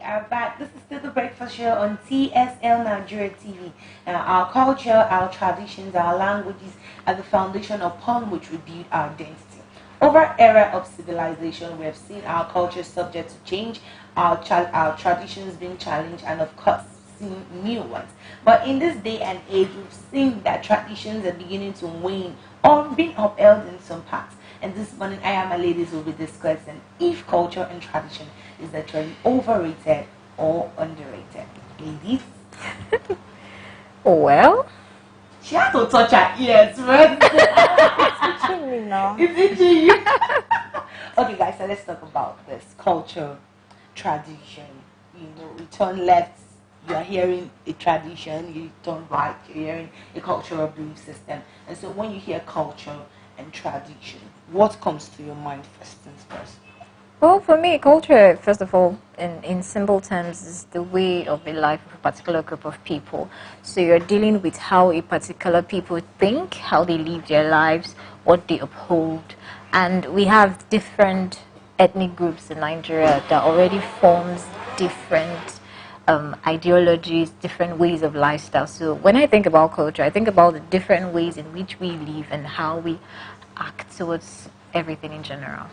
are back. This is still the breakfast show on TSL Nigeria TV. Our culture, our traditions, our languages are the foundation upon which we build our identity. Over era of civilization, we have seen our culture subject to change, our traditions being challenged, and of course, seen new ones. But in this day and age, we've seen that traditions are beginning to wane or being upheld in some parts. And this morning, I and my ladies will be discussing if culture and tradition is actually overrated or underrated. Ladies? Well, She had to touch her ears first. it's itching me now. It's itching you. Okay, guys, so let's talk about this culture, tradition. You know, we turn left, you are hearing a tradition. You turn right, you're hearing a cultural belief system. And so, when you hear culture and tradition, what comes to your mind first things first? Well, for me, culture, first of all, in simple terms, is the way of the life of a particular group of people. So you're dealing with how a particular people think, how they live their lives, what they uphold. And we have different ethnic groups in Nigeria that already forms different ideologies, different ways of lifestyle. So when I think about culture, I think about the different ways in which we live and how we act towards everything in general.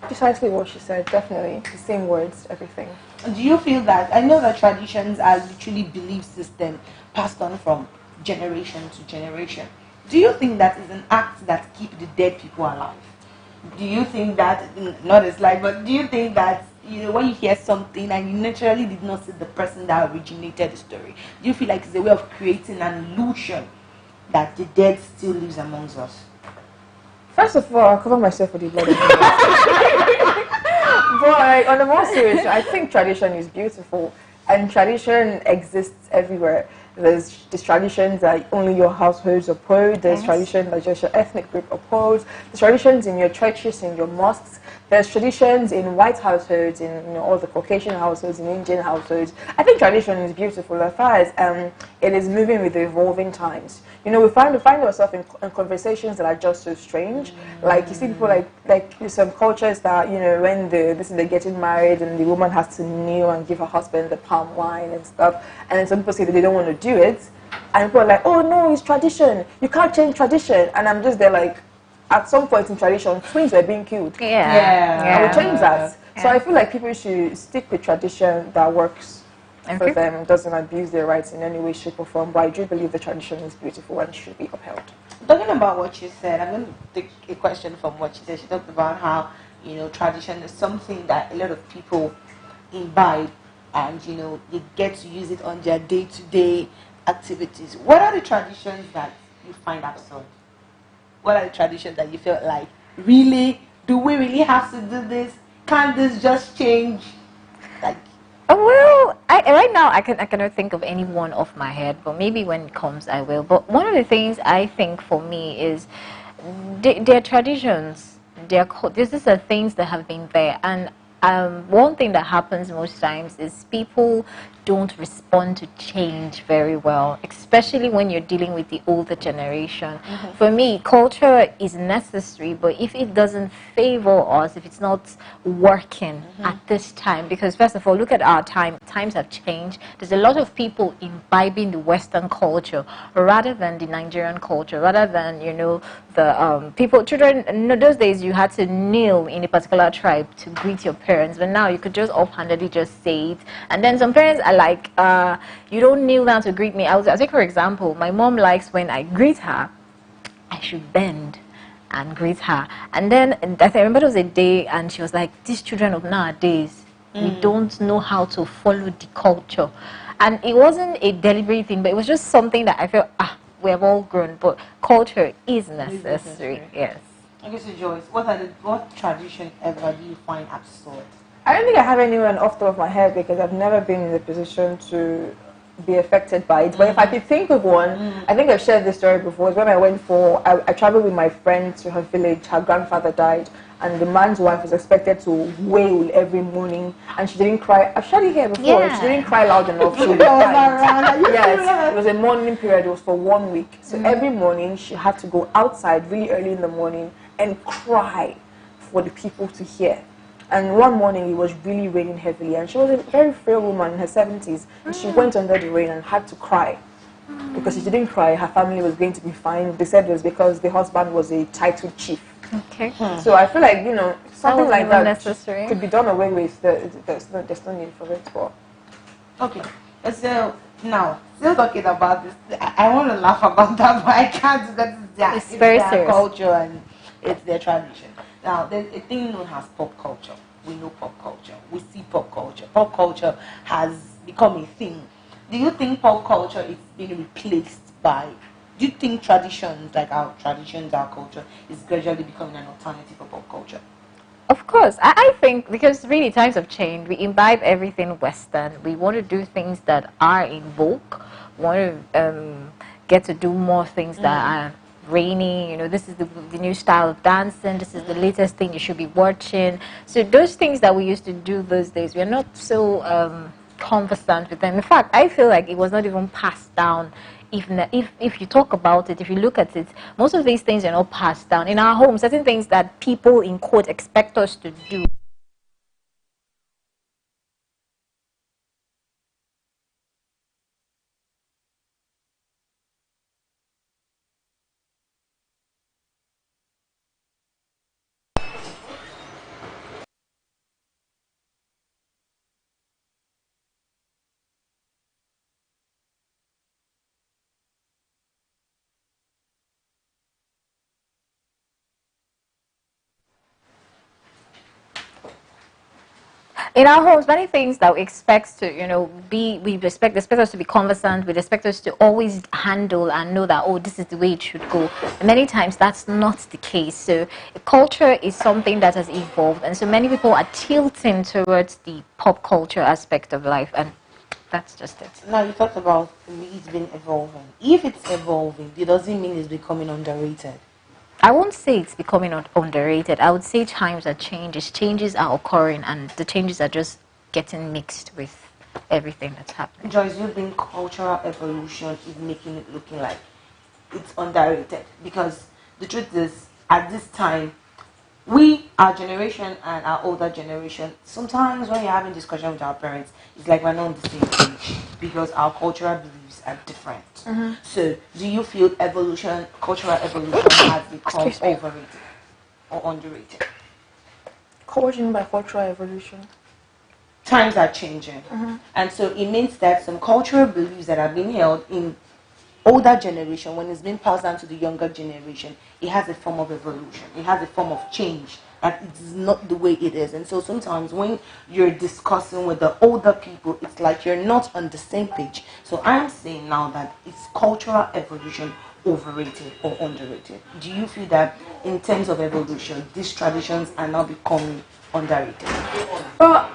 Precisely what she said, definitely. The same words, everything. Do you feel that, I know that traditions are literally belief system passed on from generation to generation. Do you think that is an act that keep the dead people alive? Do you think that, not as like, but do you think that, you know, when you hear something and you naturally did not see the person that originated the story, do you feel like it's a way of creating an illusion that the dead still lives amongst us? First of all, I'll cover myself with the blood of Jesus. But like, on the more serious, I think tradition is beautiful, and tradition exists everywhere. There's traditions that only your households uphold. There's traditions that just your ethnic group upholds. There's traditions in your churches, in your mosques. There's traditions in white households, in all the Caucasian households, in Indian households. I think tradition is beautiful as far as it is moving with the evolving times. You know, we find ourselves in conversations that are just so strange. Like you see people like some cultures that, you know, when they're getting married and the woman has to kneel and give her husband the palm wine and stuff, and then some people say that they don't want to do it, and people are like, oh no, it's tradition. You can't change tradition. And I'm just there like, at some point in tradition, twins were being killed. Yeah. And we change that. Yeah. So I feel like people should stick with tradition that works for them and doesn't abuse their rights in any way, shape, or form. But I do believe the tradition is beautiful and should be upheld. Talking about what she said, I'm going to take a question from what she said. She talked about how, you know, tradition is something that a lot of people imbibe and, you know, they get to use it on their day-to-day activities. What are the traditions that you find absurd? What are the traditions that you felt like, really, do we really have to do this? Can't this just change? Like, Well, right now I cannot think of any one off my head, but maybe when it comes I will. But one of the things I think for me is their traditions. These are things that have been there, and one thing that happens most times is people don't respond to change very well, especially when you're dealing with the older generation. For me, culture is necessary, but if it doesn't favor us, if it's not working at this time, because first of all, look at our times have changed. There's a lot of people imbibing the Western culture rather than the Nigerian culture, rather than, you know, the children, in those days you had to kneel in a particular tribe to greet your parents, but now you could just offhandedly just say it. And then some parents are like, you don't kneel down to greet me. I'll take for example, my mom likes when I greet her, I should bend and greet her. And then I remember there was a day and she was like, these children of nowadays, we don't know how to follow the culture. And it wasn't a deliberate thing, but it was just something that I felt, we have all grown, but culture is necessary. Yes. Okay, so Joyce, what tradition ever do you find absurd? I don't think I have anyone off the top of my head because I've never been in the position to be affected by it. But if I could think of one, I think I've shared this story before. It's when I traveled with my friend to her village. Her grandfather died, and the man's wife was expected to wail every morning, and she didn't cry. I've shared it here before. Yeah. She didn't cry loud enough. She yes, it was a mourning period. It was for 1 week. So every morning she had to go outside really early in the morning and cry for the people to hear. And one morning it was really raining heavily, and she was a very frail woman in her 70s, and she went under the rain and had to cry. Because if she didn't cry, her family was going to be fine. They said it was because the husband was a titled chief. Okay. So I feel like, something like that necessary. could be done away with. There's no need for it. But Okay. So now, still talking about this, I want to laugh about that, but I can't because it's very their serious. culture and it's their tradition. Now, there's a thing known as pop culture. We know pop culture. We see pop culture. Pop culture has become a thing. Do you think pop culture is being replaced by? Do you think traditions, like our traditions, our culture, is gradually becoming an alternative for pop culture? Of course, I think because really times have changed. We imbibe everything Western. We want to do things that are in vogue. We want to get to do more things that are rainy. This is the new style of dancing. This is the latest thing you should be watching. So those things that we used to do those days, we are not so conversant with them. In fact, I feel like it was not even passed down. If you talk about it, if you look at it, most of these things are not passed down. In our homes, certain things that people, in quote, expect us to do. In our homes, many things that we expect to, we expect us to be conversant, we expect us to always handle and know that, oh, this is the way it should go. And many times that's not the case. So culture is something that has evolved, and so many people are tilting towards the pop culture aspect of life, and that's just it. Now, you talked about it's been evolving. If it's evolving, it doesn't mean it's becoming underrated. I won't say it's becoming underrated. I would say times are changes are occurring, and the changes are just getting mixed with everything that's happening. Joyce, you think cultural evolution is making it looking like it's underrated? Because the truth is, at this time, our generation and our older generation, sometimes when you're having discussion with our parents, it's like we're not on the same page because our cultural beliefs are different. So, do you feel cultural evolution has become overrated or underrated? what do you mean by cultural evolution? Times are changing, and so it means that some cultural beliefs that are being held in older generation, when it's being passed down to the younger generation, it has a form of evolution. It has a form of change. That it is not the way it is. And so sometimes when you're discussing with the older people, it's like you're not on the same page. So I'm saying now that it's cultural evolution overrated or underrated. Do you feel that in terms of evolution, these traditions are now becoming underrated? Well,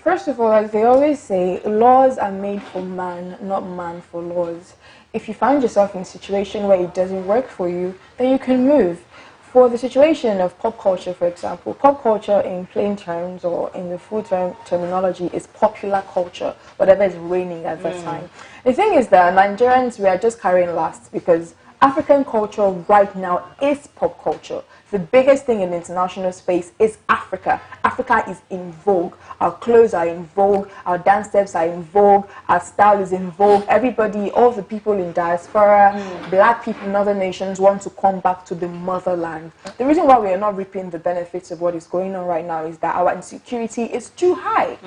first of all, like they always say, laws are made for man, not man for laws. If you find yourself in a situation where it doesn't work for you, then you can move. For the situation of pop culture, for example, pop culture in plain terms or in the full terminology is popular culture, whatever is reigning at that time. The thing is that Nigerians, we are just carrying last because African culture right now is pop culture. The biggest thing in the international space is Africa. Africa is in vogue. Our clothes are in vogue. Our dance steps are in vogue. Our style is in vogue. Everybody, all the people in diaspora, black people in other nations want to come back to the motherland. The reason why we are not reaping the benefits of what is going on right now is that our insecurity is too high.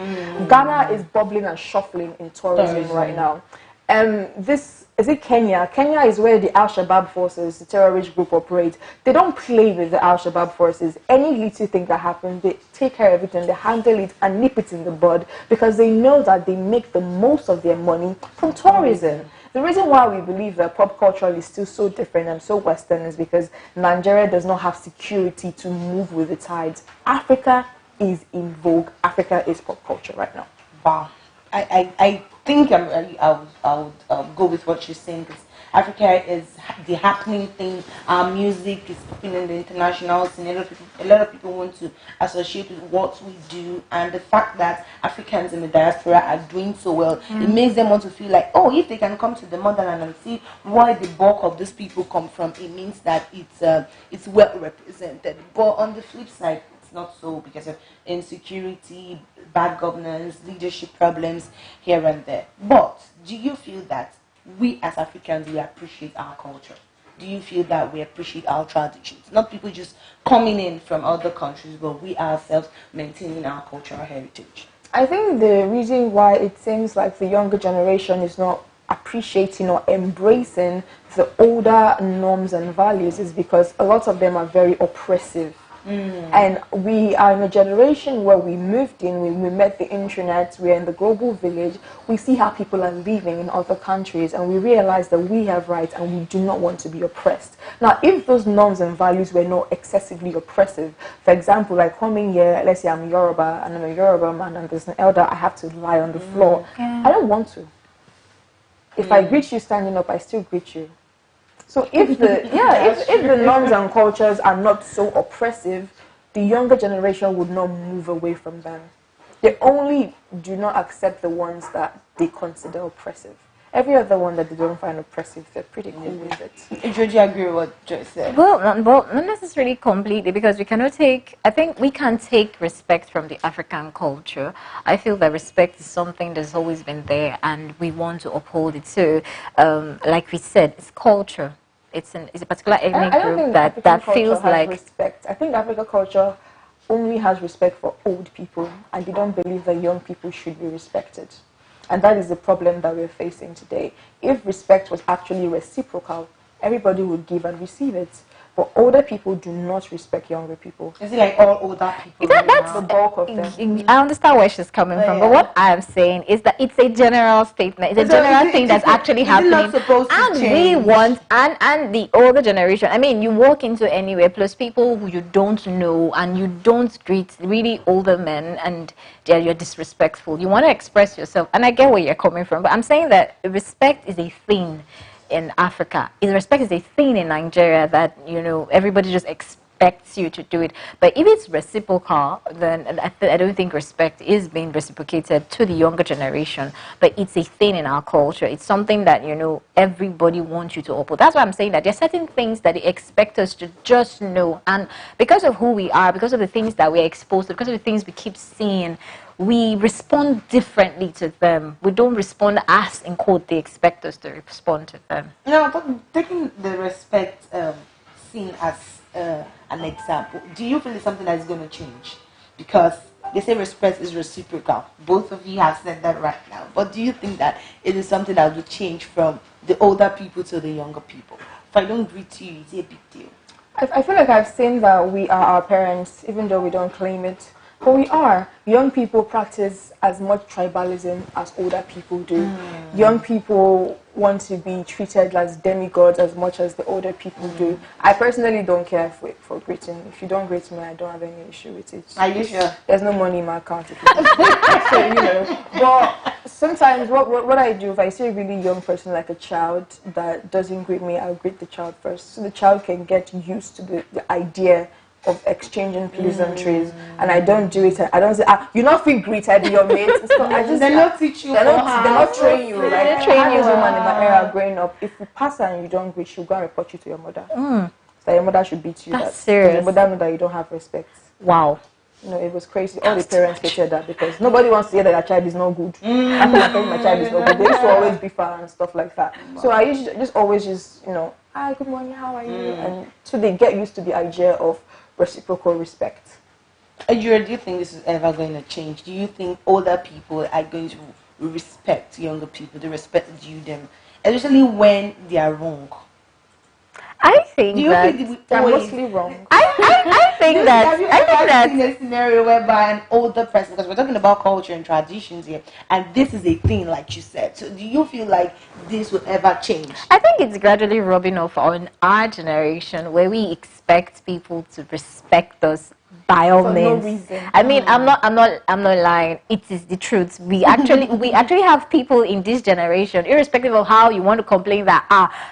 Ghana is bubbling and shuffling in tourism right now. Is it Kenya? Kenya is where the Al-Shabaab forces, the terrorist group, operate. They don't play with the Al-Shabaab forces. Any little thing that happens, they take care of it and they handle it and nip it in the bud because they know that they make the most of their money from tourism. The reason why we believe that pop culture is still so different and so Western is because Nigeria does not have security to move with the tides. Africa is in vogue. Africa is pop culture right now. Wow. I think I would go with what you're saying because Africa is the happening thing. Our music is popping in the international scene. A lot of people want to associate with what we do, and the fact that Africans in the diaspora are doing so well, it makes them want to feel like, oh, if they can come to the motherland and see where the bulk of these people come from, it means that it's well represented. But on the flip side, it's not so because of insecurity, bad governance, leadership problems here and there. But do you feel that we as Africans, we appreciate our culture? Do you feel that we appreciate our traditions? Not people just coming in from other countries, but we ourselves maintaining our cultural heritage. I think the reason why it seems like the younger generation is not appreciating or embracing the older norms and values is because a lot of them are very oppressive. And we are in a generation where we moved in, we met the internet, we're in the global village, we see how people are living in other countries, and we realize that we have rights and we do not want to be oppressed. Now, if those norms and values were not excessively oppressive, for example, like coming here, let's say I'm Yoruba, and I'm a Yoruba man, and there's an elder, I have to lie on the floor. I don't want to. If I greet you standing up, I still greet you. So if the norms and cultures are not so oppressive, the younger generation would not move away from them. They only do not accept the ones that they consider oppressive. Every other one that they don't find oppressive, they're pretty cool with it. Do you agree with what Joy said? Well, not necessarily completely, because we cannot take, I think we can take respect from the African culture. I feel that respect is something that's always been there, and we want to uphold it. So, like we said, it's culture. It's a particular ethnic group that feels like respect. I think African culture only has respect for old people, and they don't believe that young people should be respected. And that is the problem that we're facing today. If respect was actually reciprocal, everybody would give and receive it. But older people do not respect younger people. Is it like all older people? That's the bulk of them. I understand where she's coming from, but what I'm saying is that it's a general statement. It's a general thing that's actually happening. Not supposed to and change? we want, and the older generation, I mean, you walk into anywhere, plus people who you don't know, and you don't greet really older men, and you're disrespectful. You want to express yourself, and I get where you're coming from, but I'm saying that respect is a thing in Africa. Respect is a thing in Nigeria that, you know, everybody just expects you to do it. But if it's reciprocal, then I don't think respect is being reciprocated to the younger generation. But it's a thing in our culture. It's something that, you know, everybody wants you to uphold. That's why I'm saying that there are certain things that they expect us to just know. And because of who we are, because of the things that we're exposed to, because of the things we keep seeing, we respond differently to them. We don't respond as, in quote, they expect us to respond to them. Now, taking the respect scene as an example, do you feel it's something that is going to change? Because they say respect is reciprocal. Both of you have said that right now. But do you think that it is something that will change from the older people to the younger people? If I don't greet you, it's a big deal. I feel like I've seen that we are our parents, even though we don't claim it. But we are. Young people practice as much tribalism as older people do. Young people want to be treated as demigods as much as the older people do. I personally don't care for greeting. If you don't greet me, I don't have any issue with it. Are you sure? There's no money in my account. So, you know. But sometimes what I do, if I see a really young person, like a child, that doesn't greet me, I'll greet the child first. So the child can get used to the idea of exchanging pleasantries, and I don't do it. I don't say, "You not feel greeted, your mates." They not teach you. They're not train you. Like, train you. Woman in my era growing up, if you pass her and you don't greet, she'll go and report you to your mother. So your mother should beat you. That's serious. Your mother know that you don't have respect. Wow. You know, it was crazy. All the parents hated that because nobody wants to hear that their child is not good. How come I tell my child is not good? They used to always beef her and stuff like that. So I usually just always you know, hi, good morning, how are you? And so they get used to the idea of reciprocal respect. Do you think this is ever going to change? Do you think older people are going to respect younger people, the respect due them, especially when they are wrong? I think They're mostly wrong. I think that Have you ever seen a scenario whereby an older person, because we're talking about culture and traditions here, and this is a thing, like you said. So do you feel like this will ever change? I think it's gradually rubbing off on our generation, where we expect people to respect us by all For means. no reason. I mean, I'm not lying. It is the truth. We actually have people in this generation, irrespective of how you want to complain that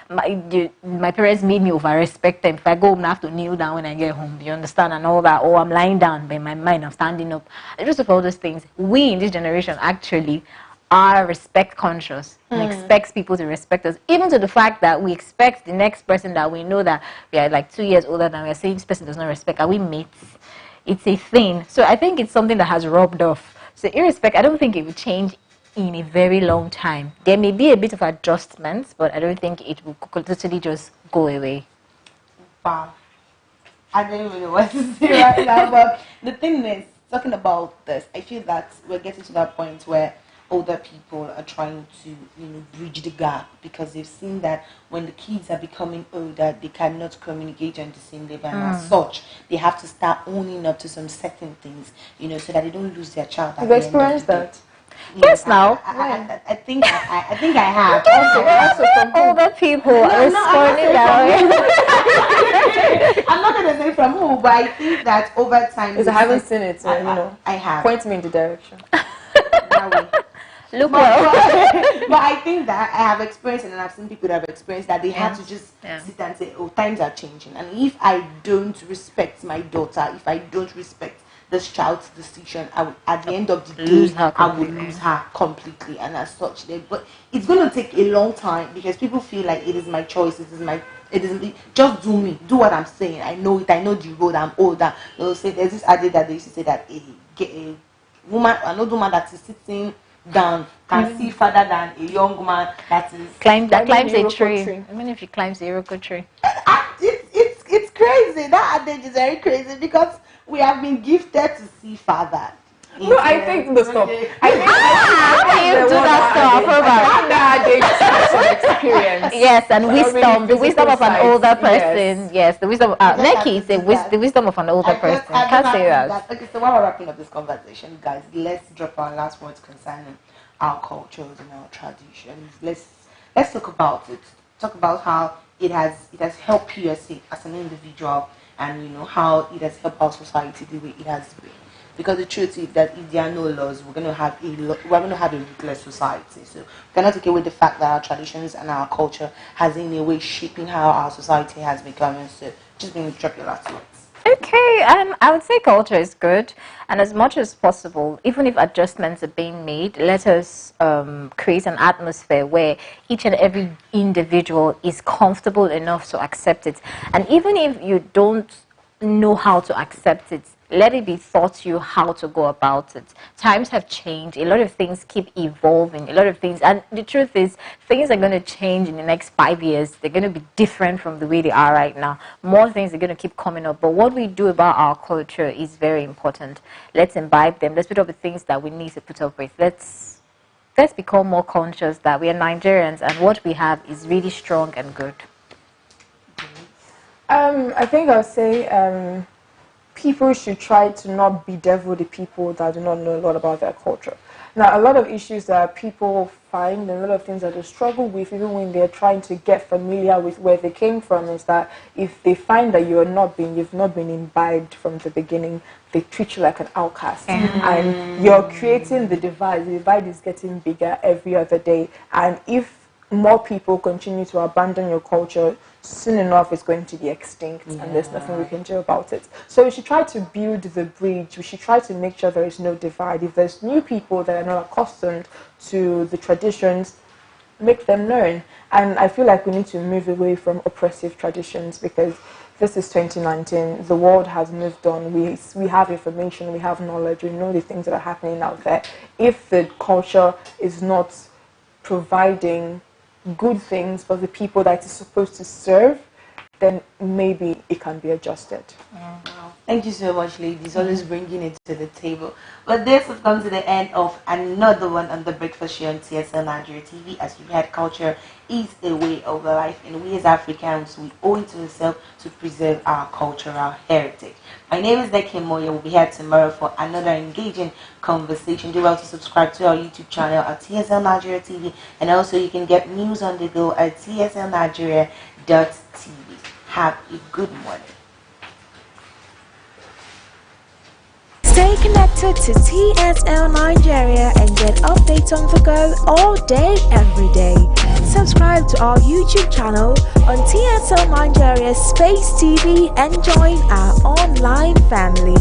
my parents made me over respect them. If I go home, I have to kneel down when I get home. You understand, and all that. Or I'm lying down, but in my mind I'm standing up. Just of all those things, we in this generation actually are respect conscious and expects people to respect us, even to the fact that we expect the next person that we know that we are like 2 years older than we are saying this person does not respect. Are we mates? it's a thing. So I think it's something that has rubbed off. So irrespective, I don't think it will change in a very long time. There may be a bit of adjustments, but I don't think it will totally just go away. Wow. I don't even know what to say right now, but the thing is, talking about this, I feel that we're getting to that point where older people are trying to, bridge the gap, because they've seen that when the kids are becoming older, they cannot communicate on the same level, and as such, they have to start owning up to some certain things, so that they don't lose their child. You've experienced that? Yes, now. I think I have. Also from older people responding that way. I'm not going to say from who, but I think that over time. Because I haven't seen it, so I have. Point me in the direction. That way. Look well. But I think that I have experienced, and I've seen people that have experienced that they have to just sit and say, "Oh, times are changing," and if I don't respect my daughter, if I don't respect this child's decision, I will, at the end of the day, I will lose her completely. And as such, but it's going to take a long time, because people feel like it is my choice. It isn't. Just do me. Do what I'm saying. I know it. I know the road. I'm older. They'll say there's this adage that they used to say that a woman, an old woman that is sitting down can see further than a young woman that climbs a tree. Even if she climbs the Iroko tree. It's crazy. That adage is very crazy, because we have been gifted to see further. No, I think the stop. I think do that stuff. That experience. Yes, and wisdom, the wisdom of an older person. Yes, the wisdom. Neki is the wisdom of an older person. Can't say that. Okay, so while we're wrapping up this conversation, guys, let's drop our last words concerning our cultures and our traditions. Let's talk about it. Talk about how it has helped you as an individual, and how it has helped our society the way it has been. Because the truth is that if there are no laws, we're going to have a ruthless society. So we cannot take away the fact that our traditions and our culture has in a way shaping how our society has become. And so just going to drop your last words. Okay, I would say culture is good, and as much as possible, even if adjustments are being made, let us create an atmosphere where each and every individual is comfortable enough to accept it. And even if you don't know how to accept it, let it be taught to you how to go about it. Times have changed. A lot of things keep evolving. A lot of things, and the truth is, things are going to change in the next 5 years. They're going to be different from the way they are right now. More things are going to keep coming up. But what we do about our culture is very important. Let's imbibe them. Let's put up with things that we need to put up with. Let's become more conscious that we are Nigerians, and what we have is really strong and good. I think I'll say people should try to not bedevil the people that do not know a lot about their culture. Now, a lot of issues that people find, and a lot of things that they struggle with, even when they're trying to get familiar with where they came from, is that if they find that you've not been imbibed from the beginning, they treat you like an outcast. And you're creating the divide. The divide is getting bigger every other day. And if more people continue to abandon your culture, soon enough it's going to be extinct, and there's nothing we can do about it. So we should try to build the bridge. We should try to make sure there is no divide. If there's new people that are not accustomed to the traditions, make them known. And I feel like we need to move away from oppressive traditions, because this is 2019. The world has moved on. We have information, we have knowledge, we know the things that are happening out there. If the culture is not providing good things for the people that it's supposed to serve, then maybe it can be adjusted. Wow. Thank you so much, ladies. Always bringing it to the table. But this has come to the end of another one on the Breakfast Show on TSL Nigeria TV. As you heard, culture is a way of life, and we as Africans, we owe it to ourselves to preserve our cultural heritage. My name is Deke Moya. We'll be here tomorrow for another engaging conversation. Do well to subscribe to our YouTube channel at TSL Nigeria TV, and also you can get news on the go at tslnigeria.tv. Have a good morning. Stay connected to TSL Nigeria and get updates on the go all day, every day. Subscribe to our YouTube channel on TSL Nigeria Space TV and join our online family.